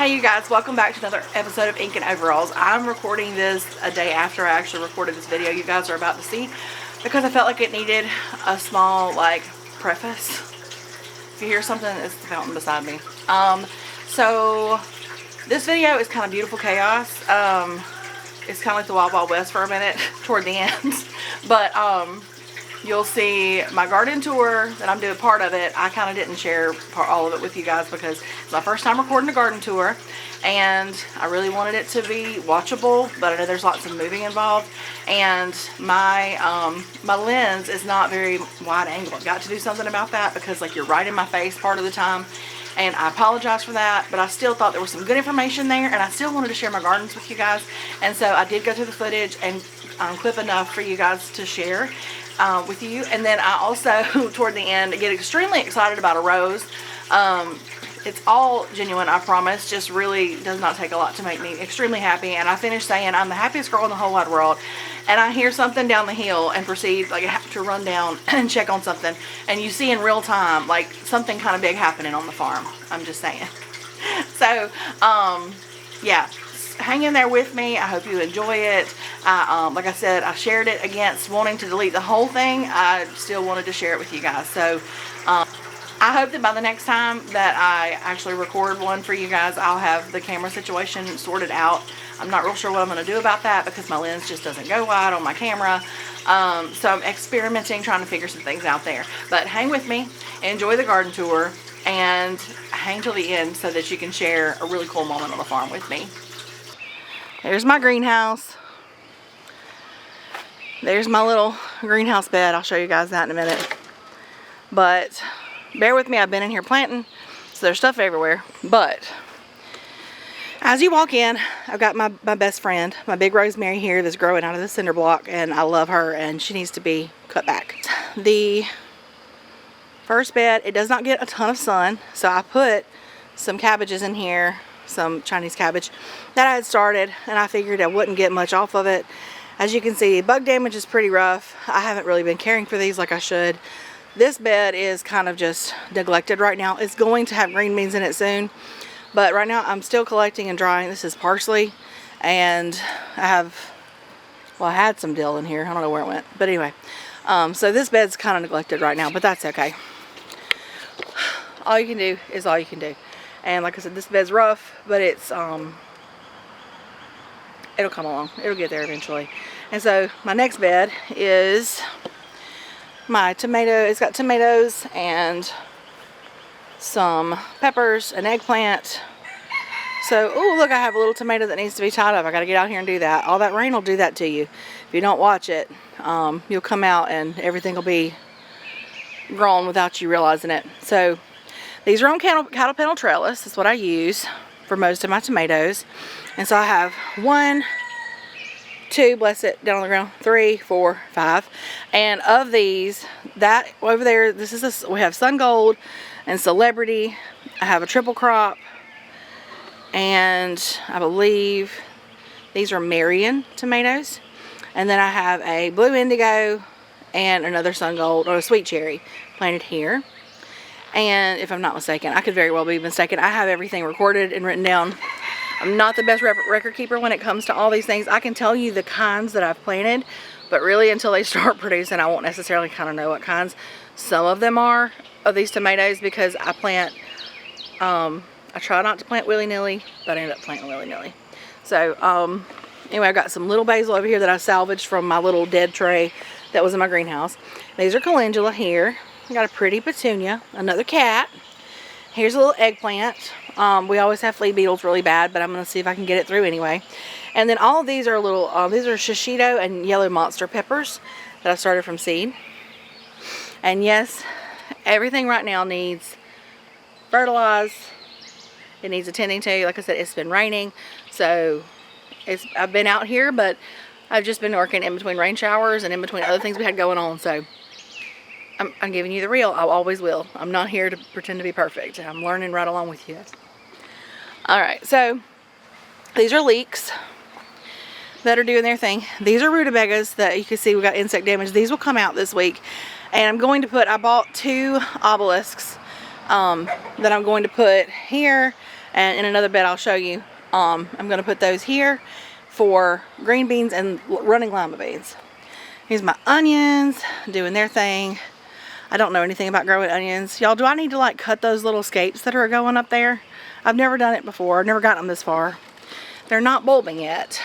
Hey you guys, welcome back to another episode of Ink and Overalls. I'm recording this a day after I actually recorded this video you guys are about to see because I felt like it needed a small preface. If you hear something, it's the fountain beside me. So this video is kind of beautiful chaos. It's kind of like the Wild Wild West for a minute toward the end. But you'll see my garden tour that I'm doing part of it. I kind of didn't share all of it with you guys because it's my first time recording a garden tour and I really wanted it to be watchable, but I know there's lots of moving involved, and my my lens is not very wide angle. I've got to do something about that because you're right in my face part of the time, and I apologize for that, but I still thought there was some good information there and I still wanted to share my gardens with you guys, and so I did go through the footage and clip enough for you guys to share with you. And then I also toward the end get extremely excited about a rose. It's all genuine, I promise. Just really does not take a lot to make me extremely happy. And I finished saying I'm the happiest girl in the whole wide world, and I hear something down the hill and proceed I have to run down and check on something, and you see in real time something kind of big happening on the farm. I'm just saying. So yeah, hang in there with me. I hope you enjoy it. Like I said, I shared it against wanting to delete the whole thing. I still wanted to share it with you guys. So I hope that by the next time that I actually record one for you guys, I'll have the camera situation sorted out. I'm not real sure what I'm going to do about that because my lens just doesn't go wide on my camera. So I'm experimenting, trying to figure some things out there. But hang with me, enjoy the garden tour, and hang till the end so that you can share a really cool moment on the farm with me. There's my greenhouse. There's my little greenhouse bed. I'll show you guys that in a minute. But bear with me, I've been in here planting, so there's stuff everywhere. But as you walk in, I've got my best friend, my big rosemary here that's growing out of the cinder block, and I love her, and she needs to be cut back. The first bed, it does not get a ton of sun, so I put some cabbages in here, some Chinese cabbage that I had started, and I figured I wouldn't get much off of it. As you can see, bug damage is pretty rough. I haven't really been caring for these like I should. This bed is kind of just neglected right now. It's going to have green beans in it soon, but right now I'm still collecting and drying. This is parsley, and I had some dill in here. I don't know where it went, but anyway, so this bed's kind of neglected right now, but that's okay. All you can do is all you can do. And like I said, this bed's rough, but it's it'll come along. It'll get there eventually. And so my next bed is my tomato. It's got tomatoes and some peppers, an eggplant. So, oh look, I have a little tomato that needs to be tied up. I got to get out here and do that. All that rain will do that to you. If you don't watch it, you'll come out and everything will be grown without you realizing it. So these are on cattle panel trellis. That's what I use for most of my tomatoes. And so I have 1, 2, bless it, down on the ground, 3, 4, 5. And of these, that over there, we have Sun Gold and Celebrity. I have a triple crop. And I believe these are Marion tomatoes. And then I have a Blue Indigo and another Sun Gold, or a Sweet Cherry, planted here. And if I'm not mistaken, I could very well be mistaken. I have everything recorded and written down. I'm not the best record keeper when it comes to all these things. I can tell you the kinds that I've planted, but really until they start producing, I won't necessarily kind of know what kinds some of them are of these tomatoes, because I plant, I try not to plant willy-nilly, but I end up planting willy-nilly. So anyway, I've got some little basil over here that I salvaged from my little dead tray that was in my greenhouse. These are calendula here. I got a pretty petunia, another cat. Here's a little eggplant. We always have flea beetles really bad, but I'm going to see if I can get it through anyway. And then all of these are little, these are shishito and yellow monster peppers that I started from seed. And yes, everything right now needs fertilize. It needs attending to. Like I said, it's been raining, so I've been out here, but I've just been working in between rain showers and in between other things we had going on. So I'm giving you the real. I always will. I'm not here to pretend to be perfect. I'm learning right along with you. Alright, so these are leeks that are doing their thing. These are rutabagas that you can see we got insect damage. These will come out this week. And I'm going to put, I bought 2 obelisks that I'm going to put here And in another bed I'll show you. I'm going to put those here for green beans and running lima beans. Here's my onions doing their thing. I don't know anything about growing onions. Y'all, do I need to like cut those little scapes that are going up there? I've never done it before. I've never gotten them this far. They're not bulbing yet.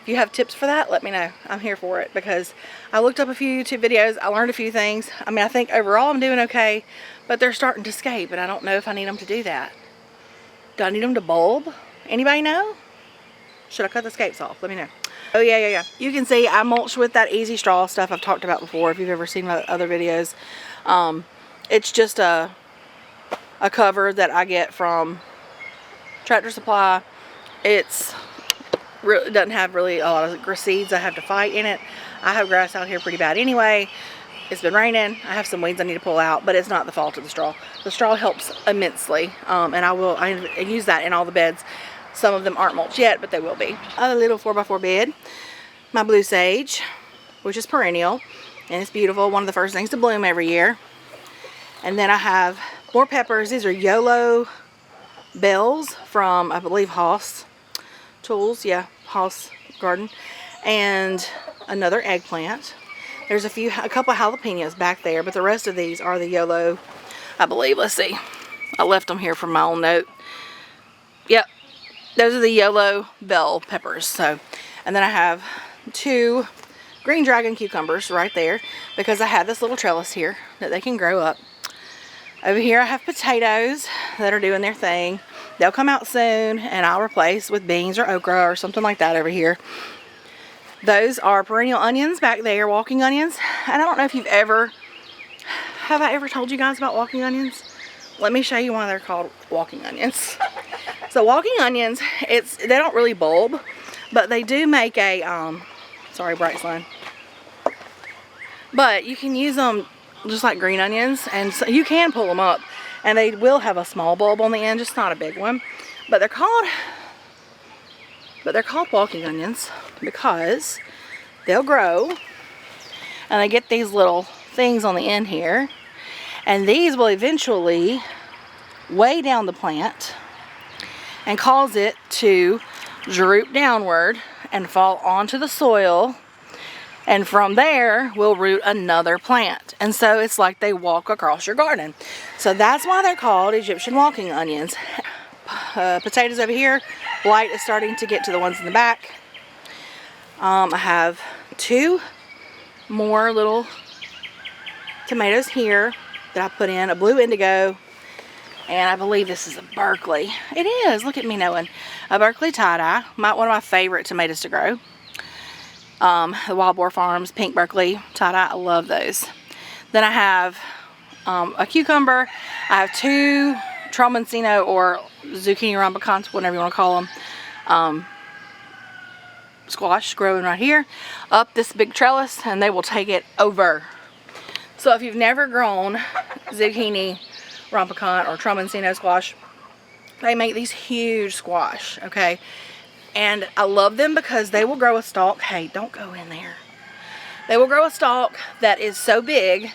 If you have tips for that, let me know. I'm here for it because I looked up a few YouTube videos. I learned a few things. I mean, I think overall I'm doing okay, but they're starting to scape and I don't know if I need them to do that. Do I need them to bulb? Anybody know? Should I cut the scapes off? Let me know. Oh yeah. You can see I mulch with that easy straw stuff I've talked about before if you've ever seen my other videos. It's just a cover that I get from Tractor Supply. It doesn't have really a lot of seeds I have to fight in it. I have grass out here pretty bad anyway. It's been raining. I have some weeds I need to pull out, but it's not the fault of the straw. The straw helps immensely, and I use that in all the beds. Some of them aren't mulched yet, but they will be. A little 4x4 bed. My blue sage, which is perennial, and it's beautiful. One of the first things to bloom every year. And then I have more peppers. These are YOLO bells from, I believe, Haas Tools. Yeah, Haas Garden. And another eggplant. There's a couple of jalapenos back there, but the rest of these are the YOLO, I believe. Let's see. I left them here from my own note. Yep. Those are the YOLO bell peppers. So, and then I have 2 green dragon cucumbers right there because I have this little trellis here that they can grow up. Over here I have potatoes that are doing their thing. They'll come out soon and I'll replace with beans or okra or something like that over here. Those are perennial onions back there, walking onions. And I don't know if have I ever told you guys about walking onions? Let me show you why they're called walking onions. So walking onions, they don't really bulb, but they do make a, sorry, bright sun. But you can use them just like green onions, and so you can pull them up, and they will have a small bulb on the end, just not a big one. But they're called walking onions because they'll grow, and they get these little things on the end here, and these will eventually weigh down the plant and cause it to droop downward and fall onto the soil, and from there we'll root another plant. And so it's like they walk across your garden. So that's why they're called Egyptian walking onions. Potatoes over here, blight is starting to get to the ones in the back. I have 2 more little tomatoes here that I put in, a blue indigo, and I believe this is a Berkeley. It is, look at me knowing. A Berkeley tie-dye, one of my favorite tomatoes to grow. The Wild Boar Farms pink Berkeley tie-dye, I love those. Then I have a cucumber. I have 2 Tromoncino or zucchini rambicans, whatever you want to call them. Squash growing right here up this big trellis, and they will take it over. So if you've never grown zucchini rambicant or Tromoncino squash, they make these huge squash, okay? And I love them because they will grow a stalk. Hey, don't go in there. They will grow a stalk that is so big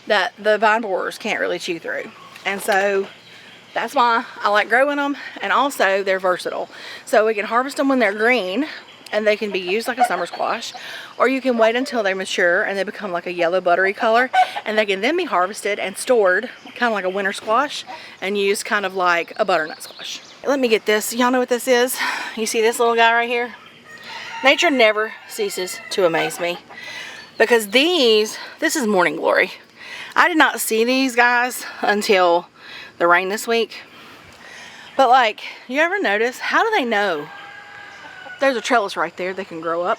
that the vine borers can't really chew through. And so that's why I like growing them. And also they're versatile. So we can harvest them when they're green and they can be used like a summer squash, or you can wait until they mature and they become like a yellow buttery color, and they can then be harvested and stored kind of like a winter squash and used kind of like a butternut squash. Let me get this. Y'all know what this is? You see this little guy right here? Nature never ceases to amaze me, because this is morning glory. I did not see these guys until the rain this week. But like, you ever notice, how do they know there's a trellis right there they can grow up?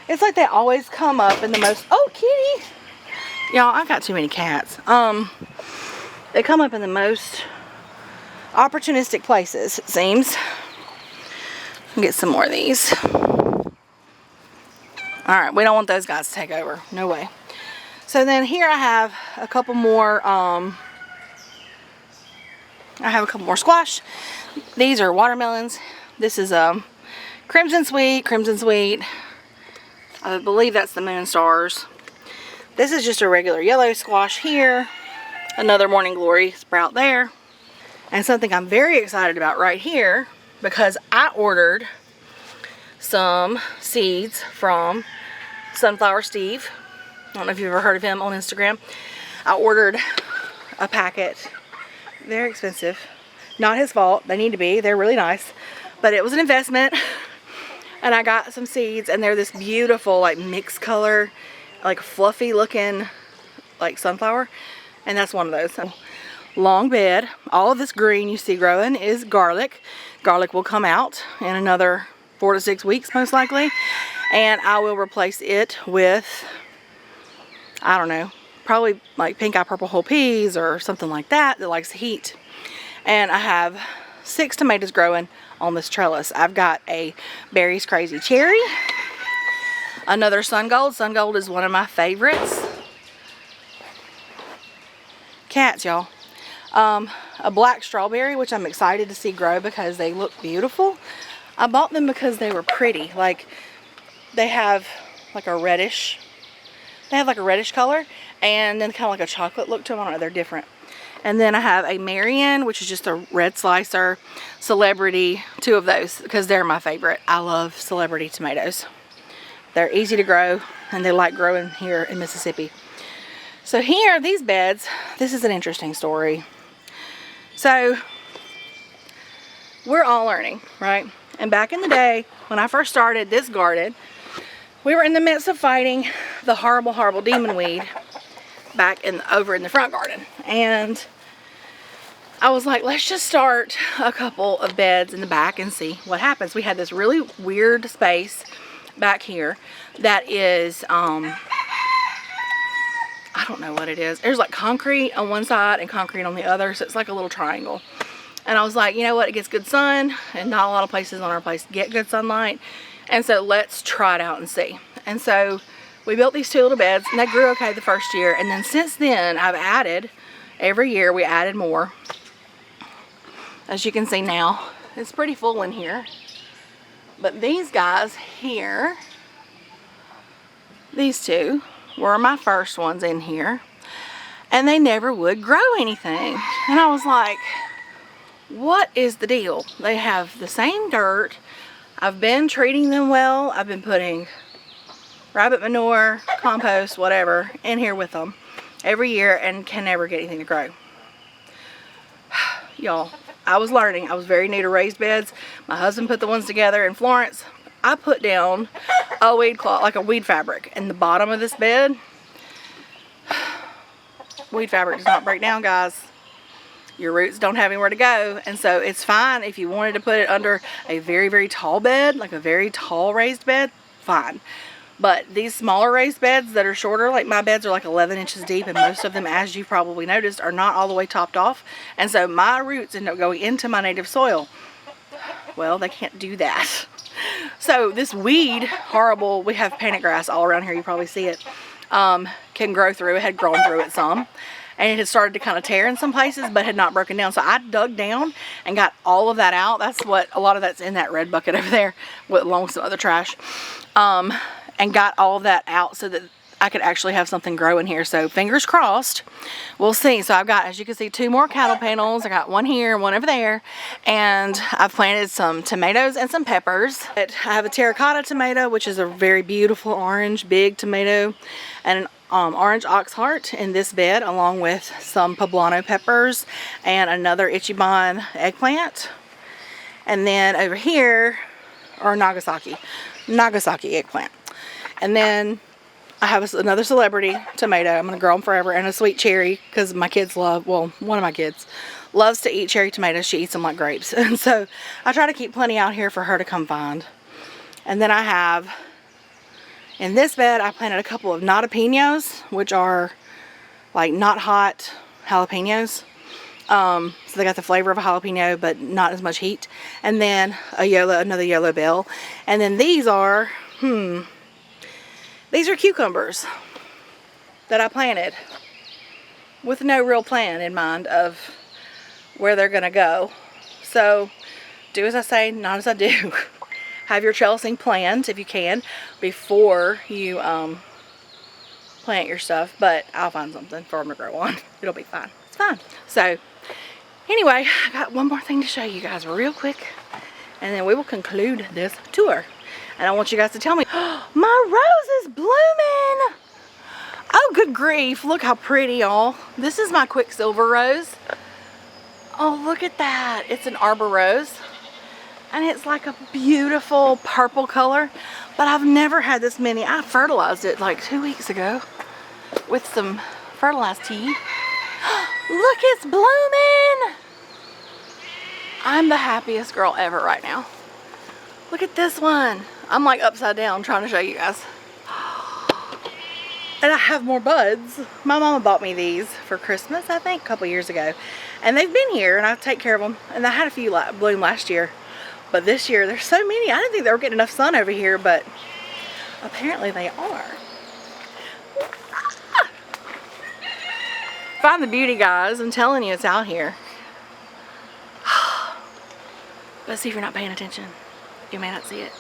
It's like they always come up in the most, oh kitty, y'all, I've got too many cats. They come up in the most opportunistic places, it seems. I'll get some more of these. Alright, we don't want those guys to take over, no way. So then here I have a couple more squash. These are watermelons. This is crimson sweet. I believe that's the moon stars. This is just a regular yellow squash here. Another morning glory sprout there. And something I'm very excited about right here, because I ordered some seeds from Sunflower Steve. I don't know if you've ever heard of him on Instagram. I ordered a packet. They're expensive. Not his fault. They need to be. They're really nice. But it was an investment. And I got some seeds, and they're this beautiful, like, mixed color, like, fluffy looking, like, sunflower. And that's one of those. So, long bed. All of this green you see growing is garlic. Garlic will come out in another 4 to 6 weeks, most likely. And I will replace it with, I don't know, probably like pink eye purple whole peas or something like that that likes heat. And I have 6 tomatoes growing on this trellis. I've got a Berry's Crazy Cherry, another Sun Gold. Sun Gold is one of my favorites. Cats, y'all. A black strawberry, which I'm excited to see grow because they look beautiful. I bought them because they were pretty. Like, they have like a reddish, color, and then kind of like a chocolate look to them. I don't know, they're different. And then I have a Marion, which is just a red slicer, Celebrity, 2 of those because they're my favorite. I love Celebrity tomatoes. They're easy to grow, and they like growing here in Mississippi. So here, these beds, this is an interesting story. So, we're all learning, right? And back in the day, when I first started this garden, we were in the midst of fighting the horrible, horrible demon weed over in the front garden. And I was like, let's just start a couple of beds in the back and see what happens. We had this really weird space back here that is, I don't know what it is. There's like concrete on one side and concrete on the other, so it's like a little triangle. And I was like, you know what, it gets good sun, and not a lot of places on our place get good sunlight, and so let's try it out and see. And so we built these 2 little beds, and they grew okay the first year, and then since then I've added, every year we added more. As you can see now, it's pretty full in here. But these guys here, these 2, were my first ones in here, and they never would grow anything. And I was like, what is the deal? They have the same dirt. I've been treating them well. I've been putting rabbit manure, compost, whatever, in here with them every year, and can never get anything to grow. Y'all, I was learning. I was very new to raised beds. My husband put the ones together in Florence. I put down a weed cloth, like a weed fabric, in the bottom of this bed. Weed fabric does not break down, guys. Your roots don't have anywhere to go, and so it's fine if you wanted to put it under a very, very tall bed, like a very tall raised bed, fine. But these smaller raised beds that are shorter, like my beds are like 11 inches deep, and most of them, as you've probably noticed, are not all the way topped off. And so my roots end up going into my native soil. Well, they can't do that. So this weed, horrible, we have painted grass all around here, you probably see it, can grow through. It had grown through it some. And it had started to kind of tear in some places, but had not broken down. So I dug down and got all of that out. That's what, a lot of that's in that red bucket over there, along with some other trash. And got all of that out so that I could actually have something grow in here. So fingers crossed, we'll see. So I've got, as you can see, 2 more cattle panels. I got one here and one over there. And I've planted some tomatoes and some peppers. I have a terracotta tomato, which is a very beautiful orange, big tomato, and an orange ox heart in this bed, along with some poblano peppers and another Ichiban eggplant. And then over here, or Nagasaki eggplant. And then I have another Celebrity tomato. I'm going to grow them forever. And a sweet cherry, because my kids love, well, one of my kids loves to eat cherry tomatoes. She eats them like grapes. And so I try to keep plenty out here for her to come find. And then I have, in this bed, I planted a couple of jalapenos, which are like not hot jalapenos. So they got the flavor of a jalapeno, but not as much heat. And then another yellow bell. And then these are, these are cucumbers that I planted with no real plan in mind of where they're going to go. So do as I say, not as I do. Have your trellising planned if you can before you plant your stuff. But I'll find something for them to grow on. It'll be fine. It's fine. So Anyway, I got one more thing to show you guys real quick, and then we will conclude this tour. And I want you guys to tell me, my rose is blooming. Oh, good grief. Look how pretty, y'all. This is my Quicksilver rose. Oh, look at that. It's an arbor rose. And it's like a beautiful purple color. But I've never had this many. I fertilized it like 2 weeks ago with some fertilized tea. Look, it's blooming. I'm the happiest girl ever right now. Look at this one. I'm like upside down trying to show you guys. And I have more buds. My mama bought me these for Christmas, I think, a couple years ago. And they've been here, and I take care of them. And I had a few bloom last year. But this year, there's so many. I didn't think they were getting enough sun over here, but apparently they are. Find the beauty, guys. I'm telling you, it's out here. But see, if you're not paying attention, you may not see it.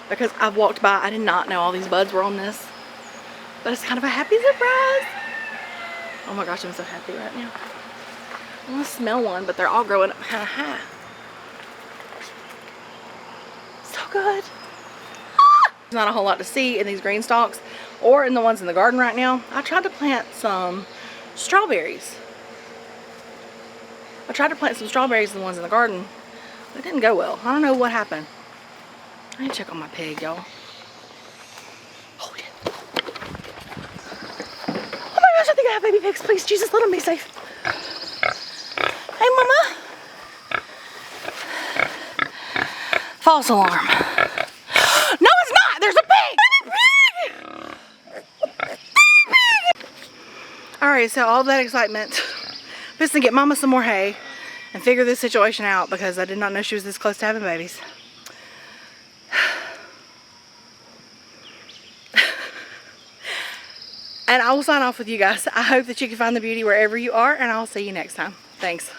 Because I've walked by, I did not know all these buds were on this. But it's kind of a happy surprise. Oh my gosh, I'm so happy right now. I want to smell one, but they're all growing up kind of high. So good. There's not a whole lot to see in these green stalks or in the ones in the garden right now. I tried to plant some strawberries. I tried to plant some strawberries in the ones in the garden. It didn't go well. I don't know what happened. I need to check on my pig, y'all. Hold it. Oh my gosh, I think I have baby pigs. Please, Jesus, let them be safe. Hey, Mama. False alarm. No, it's not. There's a pig. Baby pig. Alright, so all that excitement. Just to get Mama some more hay and figure this situation out because I did not know she was this close to having babies. And I will sign off with you guys. I hope that you can find the beauty wherever you are, and I'll see you next time. Thanks.